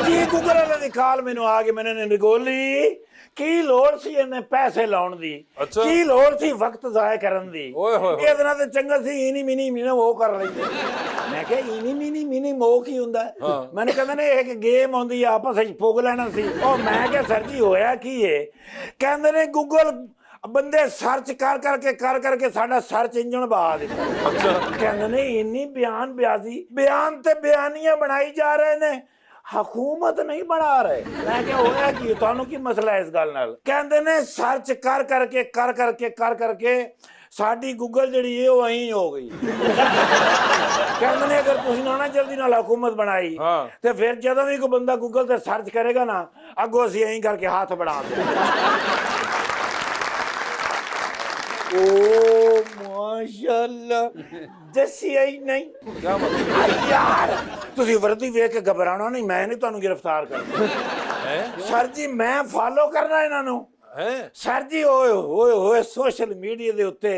ਜੀ ਗੂਗਲ ਵਾਲੇ ਦੀ ਕਾਲ ਮੈਨੂੰ ਆ ਗਈ ਮੈਨੂੰ ਨਿਗੋਲੀ ਕੀ ਲੋੜ ਸੀ ਇਹਨੇ ਪੈਸੇ ਲਾਉਣ ਦੀ ਅੱਛਾ। ਕੀ ਲੋੜ ਸੀ ਵਕਤ ਜ਼ਾਇਆ ਕਰਨ ਦੀ ਓਏ ਹੋਏ ਹੋਏ। ਇਹਦੇ ਨਾਲ ਤੇ ਚੰਗਾ ਸੀ ਇਨੀ ਮਿਨੀ ਮਿਨਾ ਉਹ ਕਰ ਲੈਂਦੇ ਮੈਂ ਕਿਹਾ ਇਨੀ ਮਿਨੀ ਮਿਨੀ ਮੋ ਕੀ ਹੁੰਦਾ ਮੈਨੂੰ ਕਹਿੰਦੇ ਨੇ ਇੱਕ ਗੇਮ ਆਉਂਦੀ ਆ ਆਪਸ ਵਿੱਚ ਪੁੱਗ ਲੈਣਾ ਸੀ ਉਹ ਮੈਂ ਕਿਹਾ ਸਰ ਜੀ ਹੋਇਆ ਕੀ ਏ ਕਹਿੰਦੇ ਨੇ ਗੂਗਲ ਬੰਦੇ ਸਰਚ ਕਰ ਕਰਕੇ ਸਾਡਾ ਸਰਚ ਇੰਜਣ ਬਹਾ ਦਿੱਤਾ अच्छा ਕਹਿੰਦੇ ਨੇ ਇੰਨੀ ਬਿਆਨ ਤੇ ਬਿਆਨੀਆਂ ਬਣਾਈ ਜਾ ਰਹੇ ਨੇ ਹਕੂਮਤ ਨਹੀਂ ਬਣਾ ਰਹੇ ਮੈਂ ਕਿਹਾ ਹੋਇਆ ਕੀ ਤੁਹਾਨੂੰ ਕੀ ਮਸਲਾ ਇਸ ਗੱਲ ਨਾਲ ਕਹਿੰਦੇ ਨੇ ਸਰਚ ਕਰ ਕਰਕੇ ਸਾਡੀ ਗੂਗਲ ਜਿਹੜੀ ਏ ਉਹ ਐਂ ਹੋ ਗਈ ਕਹਿੰਦੇ ਨੇ ਅਗਰ ਤੁਸੀਂ ਨਾ ਜਲਦੀ ਨਾਲ ਹਕੂਮਤ ਬਣਾਈ ਹਾਂ। ਤੇ ਫਿਰ ਜਦੋਂ ਵੀ ਕੋਈ ਬੰਦਾ ਗੂਗਲ ਤੇ ਸਰਚ ਕਰੇਗਾ ਨਾ ਅੱਗੋਂ ਅਸੀਂ ਐਂ ਕਰਕੇ ਹੱਥ ਬਣਾ ਦੇ ओ माशाअल्लाह दसिया ही नहीं क्या मतलब यार ਤੁਸੀਂ ਵਰਦੀ ਵੇਖ ਕੇ ਘਬਰਾਉਣਾ ਨਹੀਂ ਮੈਂ ਨਹੀਂ ਤੁਹਾਨੂੰ ਗ੍ਰਿਫਤਾਰ ਕਰਨਾ है? ਸਰ ਜੀ ਮੈਂ ਫਾਲੋ ਕਰਨਾ ਇਹਨਾਂ ਨੂੰ हैं? ਸਰ ਜੀ ਓਏ ਸੋਸ਼ਲ ਮੀਡੀਆ ਦੇ ਉੱਤੇ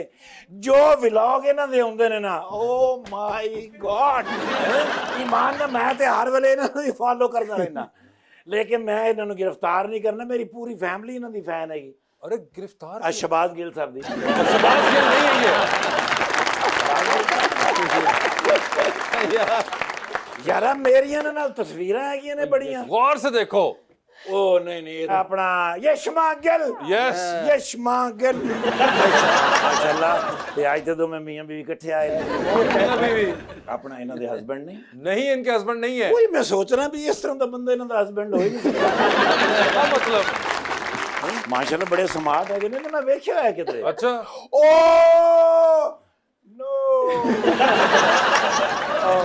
ਜੋ ਵਲੌਗ ਇਹਨਾਂ ਦੇ ਹੁੰਦੇ ਨੇ ਨਾ ਓ ਮਾਈ ਗॉड ਇਮਾਨ ਨਾਲ ਮੈਂ ਤੇ ਹਰ ਵੇਲੇ ਇਹਨਾਂ ਨੂੰ ਫਾਲੋ ਕਰਦਾ ਰਹਿਣਾ ਲੇਕਿਨ ਮੈਂ ਇਹਨਾਂ ਨੂੰ ਗ੍ਰਿਫਤਾਰ ਨਹੀਂ ਕਰਨਾ ਮੇਰੀ ਪੂਰੀ ਫੈਮਿਲੀ ਇਹਨਾਂ ਦੀ ਫੈਨ ਹੈਗੀ अरे गिरफ्तार ਸ਼ਬਾਜ਼ ਗਿੱਲ ਸਾਹਿਬ ਦੀ शहबाज गिल नहीं है ये। ਯਾਰਾ ਮੇਰੀਆਂ ਨਾਲ ਤਸਵੀਰਾਂ ਹੈਗੀਆਂ ਨੇ ਬੜੀਆਂ गौर से देखो। ਉਹ ਨਹੀਂ ਆਪਣਾ ਯਸ਼ਮਾ ਗਿੱਲ Yes. ਯਸ਼ਮਾ ਗਿੱਲ ਮਾਸ਼ਾਅੱਲਾ ਤੇ ਅੱਜ ਤੇ ਦੋ ਮੈਂ ਮੀਆਂ ਬੀਵੀ ਇਕੱਠੇ ਆਏ ਨੇ मियां बीवी ਆਪਣਾ ਇਹਨਾਂ ਦੇ ਹਸਬੰਡ ਨੇ नहीं, इनके हस्बैंड नहीं है। ਕੋਈ ਮੈਂ ਸੋਚ ਰਿਹਾ ਵੀ ਇਸ ਤਰ੍ਹਾਂ ਦਾ ਬੰਦਾ ਇਹਨਾਂ ਦਾ ਹਸਬੰਡ ਹੋ ਹੀ ਨਹੀਂ ਸਕਦਾ क्या मतलब? ਮਾਸ਼ਾਅੱਲਾ ਬੜੇ ਸਮਾਰਟ ਹੈਗੇ ਨੇ ਮੈਂ ਵੇਖਿਆ ਹੋਇਆ ਕਿਤੇ अच्छा ਓ ਨੋ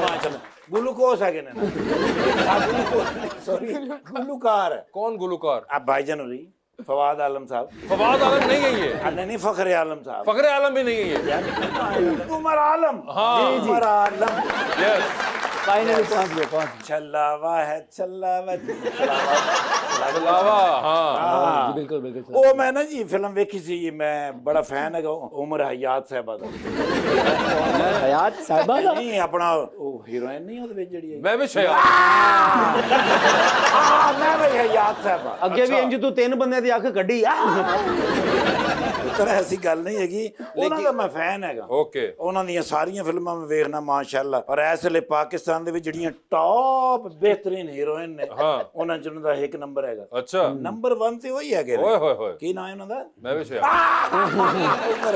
ਮਾਸ਼ਾਅੱਲਾ ग्लूकोज है ना सॉरी गुलूकार कौन गुलूकार? अब भाईजान हो रही फवाद आलम साहब फवाद आलम नहीं है ये। नहीं फखर आलम साहब फखरे आलम भी नहीं है ये। उमर आलम हाँ। उमर आलम यस। फाइनली पहुंच गए। छलावा है छलावा अलावा हाँ जी बिल्कुल बिल्कुल सर। ਉਹ ਮੈਂ ਨਾ ਜੀ ਫਿਲਮ ਵੇਖੀ ਸੀ ਜੀ, ਮੈਂ ਬੜਾ ਫੈਨ ਹੈਗਾ ਉਮਰ ਹਯਾਤ ਸਾਹਿਬਾ ਦਾ। हयात साहिबा दा ਨਹੀਂ ਆਪਣਾ ਉਹ ਹੀਰੋਇਨ ਨਹੀਂ ਉਹਦੇ ਵਿੱਚ ਜਿਹੜੀ ਹੈ मैं भी शया ਮੈਂ ਵੀ ਹਯਾਤ ਸਾਹਿਬਾ। ਅੱਗੇ ਵੀ ਇੰਜ ਤੂੰ 3 ਬੰਦਿਆਂ ਦੀ ਅੱਖ ਕੱਢੀ ਆ। ਪੁੱਤਰ ਐਸੀ ਗੱਲ ਨਹੀਂ ਹੈਗੀ, ਉਹਨਾਂ ਦਾ ਮੈਂ ਫੈਨ ਹੈਗਾ। ओके ਉਹਨਾਂ ਦੀਆਂ ਸਾਰੀਆਂ ਫਿਲਮਾਂ ਮੈਂ ਵੇਖਣਾ ਮਾਸ਼ਾਅੱਲਾ। ਔਰ ਇਸ ਵੇਲੇ ਪਾਕਿਸਤਾਨ ਦੇ ਵਿੱਚ ਜਿਹੜੀਆਂ ਟੌਪ ਬਿਹਤਰੀਨ ਹੀਰੋਇਨ ਨੇ ਉਹਨਾਂ ਚ ਉਹਨਾਂ ਦਾ ਇੱਕ ਨੰਬਰ ਹੈਗਾ। अच्छा ਨੰਬਰ 1 ਤੇ ਉਹੀ ਹੈਗੇ ओए ਨੇ। होए होए ਕੀ ਨਾਮ ਹੈ ਉਹਨਾਂ ਦਾ? मैं भी शया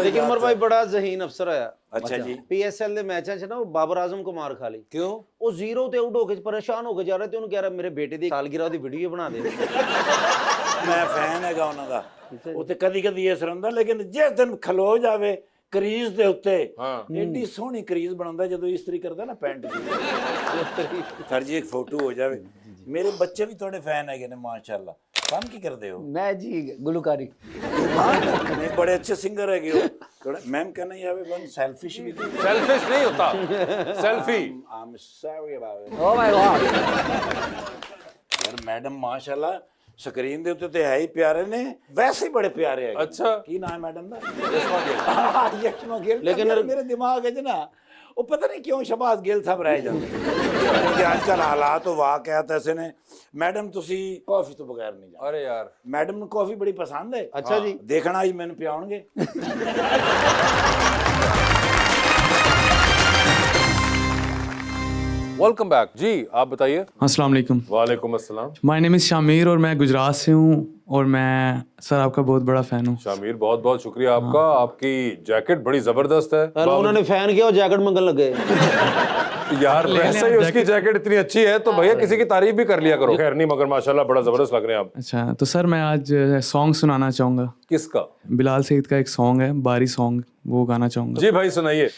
ਲੇਕਿਨ ਉਮਰ ਭਾਈ ਬੜਾ ਜ਼ਹੀਨ ਅਫਸਰ ਆਇਆ। ਅੱਛਾ ਜੀ। PSL ਦੇ ਮੈਚਾਂ 'ਚ ਨਾ ਉਹ ਬਾਬਰ ਆਜ਼ਮ ਕੋ ਮਾਰ ਖਾ ਲਈ। ਕਿਉਂ? ਉਹ ਜ਼ੀਰੋ ਤੇ ਆਊਟ ਹੋ ਕੇ ਪਰੇਸ਼ਾਨ ਹੋ ਕੇ ਜਾ ਰਿਹਾ ਤੇ ਉਹਨੂੰ ਕਹਿ ਰਿਹਾ ਮੇਰੇ ਬੇਟੇ ਦੀ ਸਾਲਗਿਰਾ ਦੀ ਵੀਡੀਓ ਬਣਾ ਦੇ। ਮੈਂ ਫੈਨ ਹੈਗਾ ਉਹਨਾਂ ਦਾ। ਉੱਤੇ ਕਦੀ ਕਦੀ ਇਸ ਤਰ੍ਹਾਂ ਹੁੰਦਾ, ਲੇਕਿਨ ਜਿਸ ਦਿਨ ਖਲੋ ਜਾਵੇ ਕਰੀਜ਼ ਦੇ ਉੱਤੇ ਏਡੀ ਸੋਹਣੀ ਕਰੀਜ਼ ਬਣਾਉਂਦਾ ਜਦੋਂ ਇਸਤਰੀ ਕਰਦਾ ਨਾ ਪੈਂਟ ਦੀ। ਸਰ ਜੀ ਇੱਕ ਫੋਟੋ ਹੋ ਜਾਵੇ। ਮੇਰੇ ਬੱਚੇ ਵੀ ਤੁਹਾਡੇ ਫੈਨ ਹੈਗੇ ਨੇ ਮਾਸ਼ਾਅੱਲਾ। ਕੰਮ ਕੀ ਕਰਦੇ ਹੋ? मैं जी गुलकारी। नहीं बड़े अच्छे सिंगर है हो। थोड़ा मैम कहना ही आवे वन सेल्फिश भी थी। सेल्फिश नहीं होता selfie I'm sorry about it। Oh my God. यार मैडम माशाल्लाह स्क्रीन ਦੇ ਉੱਤੇ ਤੇ ਹੈ ਹੀ ਪਿਆਰੇ ਨੇ, ਵੈਸੇ ਹੀ ਬੜੇ ਪਿਆਰੇ ਹੈਗੇ। अच्छा ਕੀ ਨਾਮ ਹੈ ਮੈਡਮ ਦਾ? ਯਸ਼ਮਾ ਗਿੱਲ। ਲੇਕਿਨ ਮੇਰੇ ਦਿਮਾਗ ਵਿੱਚ ਨਾ ਉਹ ਪਤਾ ਨਹੀਂ ਕਿਉਂ ਸ਼ਬਾਜ਼ ਗਿੱਲ ਸਾਹਿਬ ਰਹਿ ਜਾਂਦੇ ਕਿਉਂਕਿ ਅੱਜ ਕੱਲ੍ਹ ਹਾਲਾਤ ਉਹ ਵਾਕਿਆਤ ਐਸੇ ਨੇ। ਮੈਡਮ ਤੁਸੀਂ ਕਾਫੀ ਤੋਂ ਬਗੈਰ ਨਹੀਂ ਜਾਂਦੇ। अरे यार ਮੈਡਮ ਨੂੰ ਕਾਫੀ ਬੜੀ ਪਸੰਦ ਹੈ। ਅੱਛਾ ਜੀ। ਦੇਖਣਾ ਜੀ ਮੈਨੂੰ ਪਿਆਉਣਗੇ। वेलकम बैक जी, आप बताइए। अस्सलाम वालेकुम। वालेकुम अस्सलाम। माय नेम इज़ शामिर और मैं गुजरात से हूँ और मैं सर आपका बहुत बड़ा फ़ैन हूँ। शामिर बहुत बहुत शुक्रिया आपका। आपकी जैकेट बड़ी जबरदस्त है। अरे उन्होंने फैन किया और जैकेट मंगन लगे। यार वैसे ही उसकी जैकेट इतनी अच्छी है तो भैया किसी की तारीफ भी कर लिया करो। खैर नहीं, मगर माशाल्लाह बड़ा जबरदस्त लग रहे हैं आप। अच्छा तो सर मैं आज सॉन्ग सुनाना चाहूँगा। किसका? बिलाल सईद का एक सॉन्ग है बारी सॉन्ग, वो गाना चाहूँगा। जी भाई सुनाइए।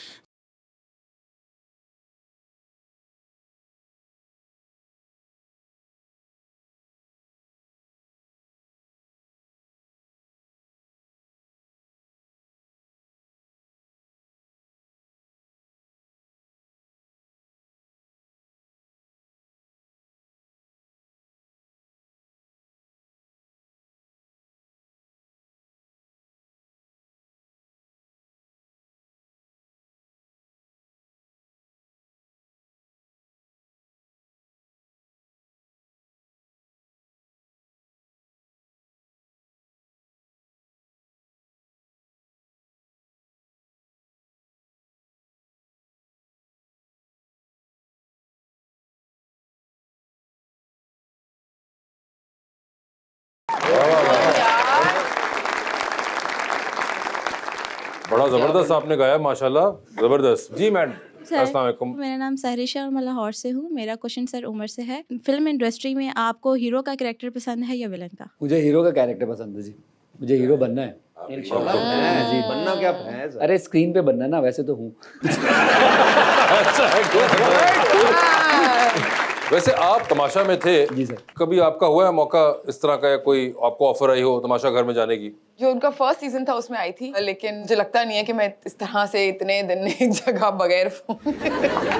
बड़ा जबरदस्त आपने गाया माशाल्लाह, जबरदस्त। जी मैडम अस्सलाम वालेकुम। मेरा नाम सहरिश है और मैं लाहौर से हूँ। मेरा क्वेश्चन सर उमर से है। फिल्म इंडस्ट्री में आपको हीरो का कैरेक्टर पसंद है या विलन का? मुझे हीरो का कैरेक्टर पसंद है जी। मुझे हीरो बनना है। इंशाल्लाह जी बनना क्या है सर? अरे स्क्रीन पे बनना ना, वैसे तो हूँ। वैसे आप तमाशा में थे जी सर। कभी आपका हुआ है मौका इस तरह का, या कोई आपको ऑफर आई हो तमाशा घर में जाने की? जो उनका फर्स्ट सीजन था उसमें आई थी, लेकिन मुझे लगता नहीं है कि मैं इस तरह से इतने दिन एक जगह बगैर फोन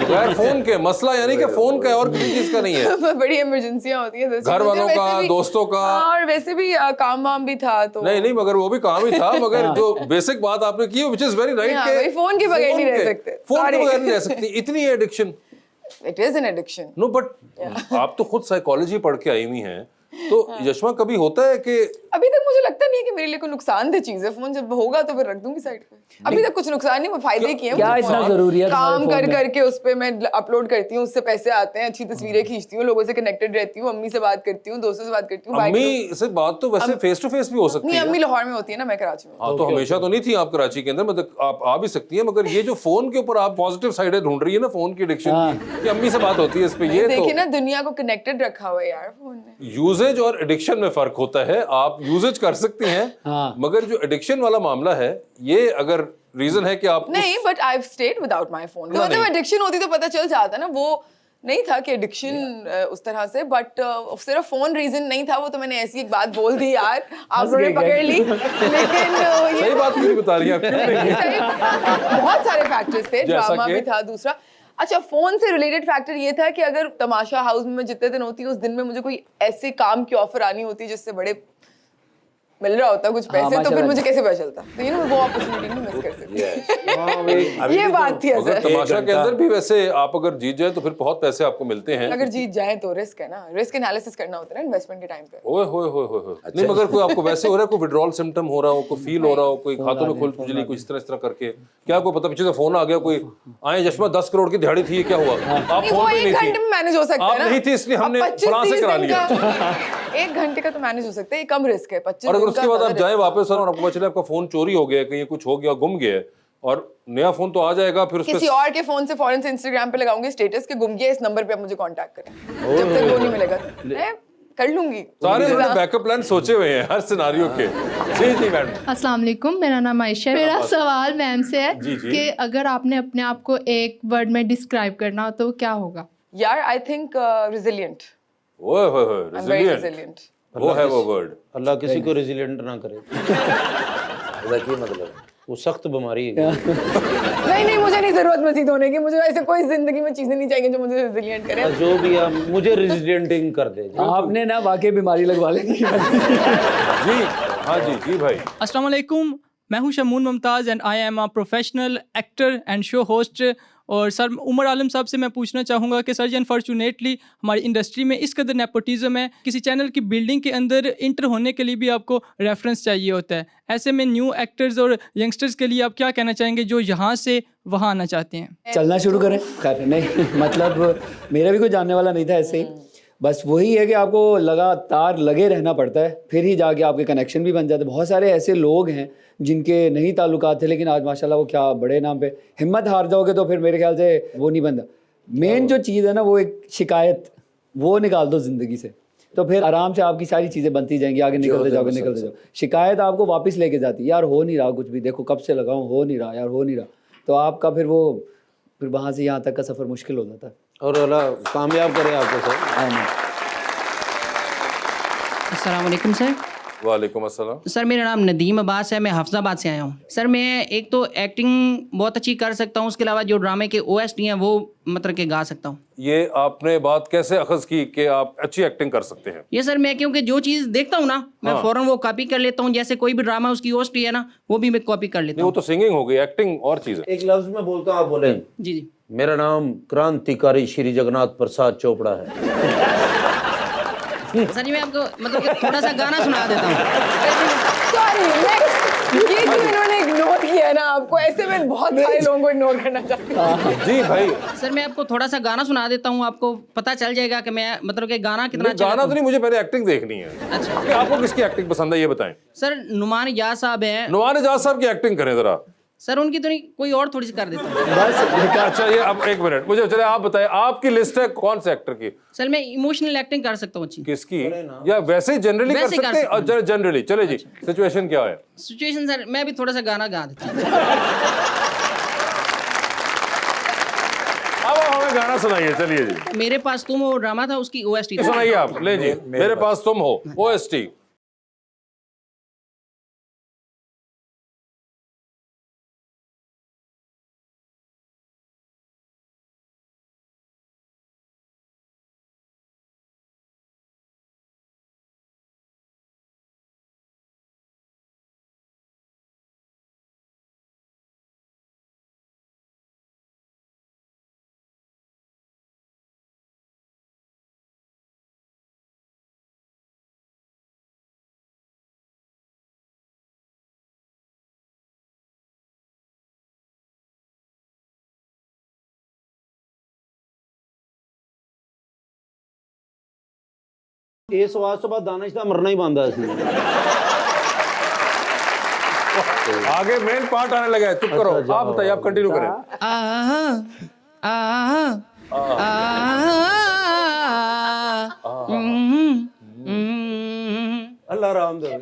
बगैर फोन के मसला यानी कि फोन का है और किसी चीज का नहीं है। बड़ी इमरजेंसियां होती हैं घर वालों का, दोस्तों का। और वैसे भी काम वाम भी था तो नहीं मगर वो भी काम ही था, मगर जो बेसिक बात आपने की विच इज वेरी राइट भाई फोन के बगैर नहीं रह सकते। फोन के बगैर नहीं रह सकती, इतनी addiction. It is an addiction. No but आप तो खुद साइकोलॉजी पढ़ के आई हुई हैं, तो यशमा कभी होता है कि अभी तक मुझे लगता नहीं है कि मेरे लिए कोई नुकसानदेह चीज है। फोन जब होगा तो फिर रख दूंगी साइड पे। अभी तक कुछ नुकसान नहीं, फायदे किए हैं। क्या मुझे इतना फोन। जरूरी है काम तुम्हारे कर फोन में? करके उस पे मैं अपलोड करती हूँ, उससे पैसे आते हैं, अच्छी तस्वीरें खींचती हूँ, लोगों से कनेक्टेड रहती हूँ, अम्मी से बात करती हूँ, दोस्तों से बात करती हूँ। अम्मी से बात तो वैसे फेस टू फेस भी हो सकती नहीं, है। अम्मी लाहौर में होती है ना, मैं कराची में। हाँ तो हमेशा तो नहीं थी आप कराची के अंदर, मतलब आप आ भी सकती हैं, मगर ये जो फोन के ऊपर आप पॉजिटिव साइड ढूंढ रही है ना फोन की एडिक्शन की, अम्मी से बात होती है इस पे, ये देखिए तो ना दुनिया को कनेक्टेड रखा हुआ है यार फोन ने। यूजेज और एडिक्शन में फर्क होता है। आप यूजेज कर सकती हैं, मगर जो एडिक्शन वाला मामला है, ये अगर रीजन है कि आप नहीं, but I have stayed without my phone. मतलब एडिक्शन होती तो पता चल जाता ना, वो नहीं था कि एडिक्शन उस तरह से, बट सिर्फ फोन रीजन नहीं था वो, तो मैंने ऐसी एक बात बोल दी यार, आप लोगों ने पकड़ ली। लेकिन सही बात क्यों बता रही हैं आप? क्यों नहीं? बहुत सारे फैक्टर्स थे, जैसा ड्रामा कि? भी था, दूसरा अच्छा, फोन से रिलेटेड फैक्टर ये था कि अगर तमाशा हाउस में मैं जितने दिन होती उस दिन में मुझे कोई ऐसे काम की ऑफर आनी होती जिससे बड़े मिल रहा होता कुछ पैसे, तो फिर माशाल्लाह। मुझे कैसे पता चलता? तो ये ना मैं वो अपॉर्चुनिटी नहीं मिस कर सकती। ये बात थी अगर अगर तमाशा के अंदर भी वैसे आप अगर जीत जाए तो फिर बहुत पैसे आपको मिलते हैं। अगर जीत जाए तो रिस्क है ना, रिस्क एनालिसिस करना होता है ना इन्वेस्टमेंट के टाइम पे। ओए होए होए होए नहीं, मगर कोई आपको वैसे हो रहा है, कोई विड्रॉल सिम्टम हो रहा हो, कोई फील हो रहा हो, कोई खातों में खुजली, कोई इस तरह करके, क्या कोई पता पीछे से फोन आ गया, कोई आए चश्मा 10 करोड़ की दिहाड़ी थी, क्या हुआ? आप नहीं, वो फोन पे एक नहीं घंटे में थी, मैनेज हो सकता है आप ना। नहीं थी इसलिए हमने अब 25 फलां से 30 करा दिन लिया। का- एक घंटे का तो मैनेज हो सकता है, ये कम रिस्क है। 25 और अगर दिन उसके का बाद आप ज्यादा जाए risk है। वापस और आपको पता चले आपका फोन चोरी हो गया, कहीं कुछ हो गया, गुम गया है, और नया फोन तो आ जाएगा, फिर किसी उसके और के फोन से फौरन से इंस्टाग्राम पे लगाऊंगी स्टेटस के गुम गया, इस नंबर पे आप मुझे कांटेक्ट करें। जब तक वो नहीं मिलेगा मैं कर लूंगी। सारे उन्होंने बैकअप प्लान सोचे हुए हैं हर सिनारियो के। जी जी मैडम। अस्सलाम वालेकुम, मेरा नाम आयशा है। मेरा सवाल मैम से है जी, जी। कि अगर आपने अपने आप को एक वर्ड में डिस्क्राइब करना हो तो क्या होगा? यार आई थिंक रिजिलियंट। ओए होए होए, I am very resilient, resilient. वो है वो वर्ड। अल्लाह किसी को रेजिलेंट ना करे। इसका क्या मतलब? वो सख्त बीमारी है। नहीं, मुझे नहीं जरूरत मजीद होने की। मुझे ऐसे कोई जिंदगी में चीजें नहीं चाहिए जो मुझे रिजिलियंट करे। जो भी है मुझे रेजिलेंटिंग कर दे। आपने ना वाकई बीमारी लगवा लेनी। जी हाँ जी जी भाई। अस्सलाम वालेकुम, मैं हूं Shamoon Mumtaz and I am a professional actor and show host. और सर उमर आलम साहब से मैं पूछना चाहूँगा कि सर जी अनफॉर्चुनेटली हमारी इंडस्ट्री में इस कदर नेपोटिज़म है, किसी चैनल की बिल्डिंग के अंदर इंटर होने के लिए भी आपको रेफरेंस चाहिए होता है। ऐसे में न्यू एक्टर्स और यंगस्टर्स के लिए आप क्या कहना चाहेंगे जो यहाँ से वहाँ आना चाहते हैं? चलना शुरू करें। खैर नहीं, मतलब मेरा भी कोई जानने वाला नहीं था ऐसे ही। बस वही है कि आपको लगातार लगे रहना पड़ता है, फिर ही जाके आपके कनेक्शन भी बन जाते हैं। बहुत सारे ऐसे लोग हैं जिनके नहीं ताल्लुकात थे, लेकिन आज माशाल्लाह वो क्या बड़े नाम पे। हिम्मत हार जाओगे तो फिर मेरे ख्याल से वो नहीं बनता। मेन जो चीज़ है ना वो एक शिकायत, वो निकाल दो ज़िंदगी से, तो फिर आराम से आपकी सारी चीज़ें बनती जाएंगी। आगे निकलते जाओ। शिकायत आपको वापस लेके जाती है, यार हो नहीं रहा कुछ भी, देखो कब से लगाऊं, हो नहीं रहा यार, हो नहीं रहा। तो आपका फिर वहाँ से यहाँ तक का सफ़र मुश्किल हो जाता है। और अल्लाह कामयाब करे आपको सर। आमीन। अस्सलाम वालेकुम सर। वालेकुम अस्सलाम। सर मेरा नाम नदीम अब्बास है, मैं हफ्ज़ाबाद से आया हूँ। सर मैं एक तो एक्टिंग बहुत अच्छी कर सकता हूँ, उसके अलावा जो ड्रामे के OST हैं वो मतलब के गा सकता हूँ। ये आपने बात कैसे अखज़ की कि आप अच्छी एक्टिंग कर सकते हैं? ये सर मैं क्योंकि जो चीज़ देखता हूँ ना मैं फ़ौरन वो कॉपी कर लेता हूँ। जैसे कोई भी ड्रामा उसकी OST है ना वो भी मैं कॉपी कर लेता नहीं, वो हूँ। तो सिंगिंग हो गई, एक्टिंग और चीज़ है। एक लफ्ज में बोलता हूँ, आप बोले। जी जी। मेरा नाम क्रांतिकारी श्री जगन्नाथ प्रसाद चोपड़ा है। सर जी मैं आपको मतलब कि थोड़ा सा गाना सुना देता हूँ। Sorry, next. ये जो इन्होंने इग्नोर किया ना आपको, ऐसे में बहुत सारे लोगों को इग्नोर करना चाहती हूँ। जी भाई। सर मैं आपको थोड़ा सा गाना सुना देता हूँ, आपको पता चल जाएगा कि मैं मतलब कि गाना कितना अच्छा गाना गाता तो नहीं, मुझे पहले एक्टिंग देखनी है। हूँ। अच्छा कि आपको किसकी एक्टिंग पसंद है ये बताएं। सर नुमान इजाज साहब हैं। नुमान इजाज साहब की एक्टिंग करें जरा। सर उनकी तो नहीं, कोई और थोड़ी सी कर देता हूँ। बस अच्छा ये अब एक मिनट, मुझे चले आप बताएं, आपकी लिस्ट है कौन से एक्टर की? सर मैं इमोशनल एक्टिंग कर सकता हूँ अच्छी। किसकी? या वैसे ही जनरली कर वैसे कर सकते हैं? सकता हूँ। जनरली चले जी। सिचुएशन क्या है? सिचुएशन सर मैं भी थोड़ा सा गाना गा देता हूँ। अब हमें गाना सुनाइए, चलिए जी। मेरे पास तुम हो ड्रामा था, उसकी OST था। सुनाइए आप, ले जी। मेरे पास तुम हो, OST। इस आवाज तो बाद दानिश का मरना ही बंद है। आगे मेन पार्ट आने लगा है, चुप करो। आप बताइए, आप कंटिन्यू करें। अल्लाह राम दे।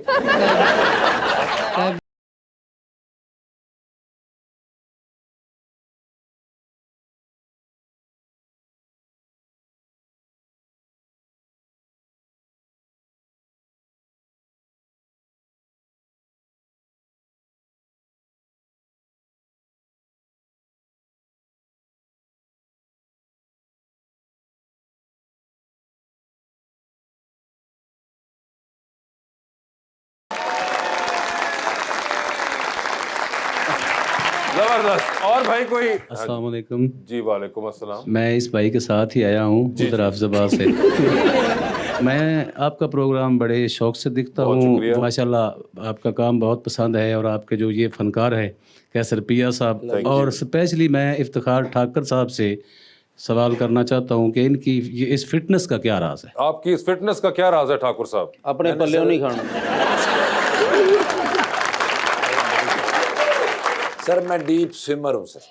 जबरदस्त। और भाई कोई? अस्सलाम वालेकुम। जी वालेकुम अस्सलाम। मैं इस भाई के साथ ही आया हूँ उधर हाफिजाबाद से। मैं आपका प्रोग्राम बड़े शौक से देखता हूँ, माशाल्लाह आपका काम बहुत पसंद है, और आपके जो ये फनकार है कैसर पिया साहब, और स्पेशली मैं इफ्तिखार ठाकर साहब से सवाल करना चाहता हूँ कि इनकी ये इस फिटनेस का क्या राज है? आपकी इस फिटनेस का क्या राज है ठाकुर साहब? अपने पल्ले नहीं खाना। सर मैं डीप स्विमर हूँ सर,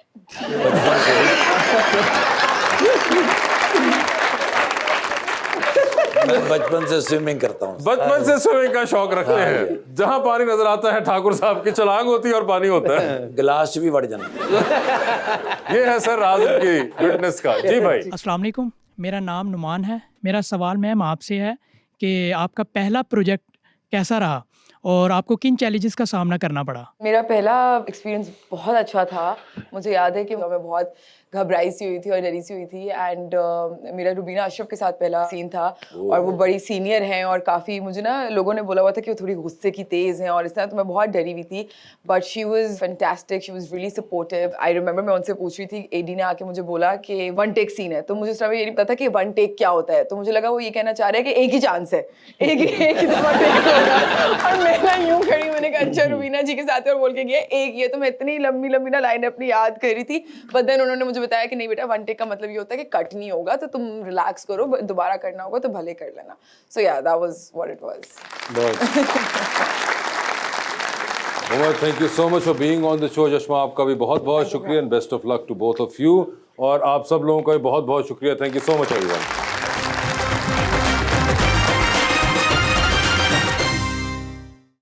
बचपन से स्विमिंग करता हूँ। बचपन से स्विमिंग का शौक रखते हैं। जहां पानी नजर आता है ठाकुर साहब की छलांग होती है और पानी होता है। गिलास भी बढ़ जाना। ये है सर राज की फिटनेस का। जी भाई। अस्सलाम वालेकुम, मेरा नाम नुमान है। मेरा सवाल मैम आपसे है कि आपका पहला प्रोजेक्ट कैसा रहा और आपको किन चैलेंजेस का सामना करना पड़ा? मेरा पहला एक्सपीरियंस बहुत अच्छा था। मुझे याद है कि मैं बहुत घबराई सी हुई थी और डरी सी हुई थी, एंड मेरा रुबीना अशरफ के साथ पहला सीन था, और वो बड़ी सीनियर हैं और काफ़ी, मुझे ना लोगों ने बोला हुआ था कि वो थोड़ी गुस्से की तेज़ हैं और इस तरह, तो मैं बहुत डरी हुई थी, but she was fantastic, she was really supportive. I remember मैं उनसे पूछ रही थी, एडी ने आके मुझे बोला कि 1 टेक सीन है, तो मुझे उस समय ये नहीं पता था कि 1 टेक क्या होता है, तो मुझे लगा वो ये कहना चाह रहे हैं कि एक ही चांस है, एक ही दफ़ा टेक होगा, और मैं ना यूँ खड़ी, मैंने कहा अच्छा रुबीना जी के साथ और बोल के गया एक ये, तो मैं इतनी लंबी लंबी ना लाइन अपनी याद कर रही थी, बट देन उन्होंने मुझे बताया कि नहीं बेटा 1 टेक का मतलब ये होता है कि कट नहीं होगा, तो तुम रिलैक्स करो, दोबारा करना होगा तो भले कर लेना। So yeah that was what it was. Umar, thank you so much for being on the show. Jashma आपका भी बहुत बहुत शुक्रिया and best of luck to both of you, और आप सब लोगों का भी बहुत बहुत शुक्रिया। Thank you so much everyone.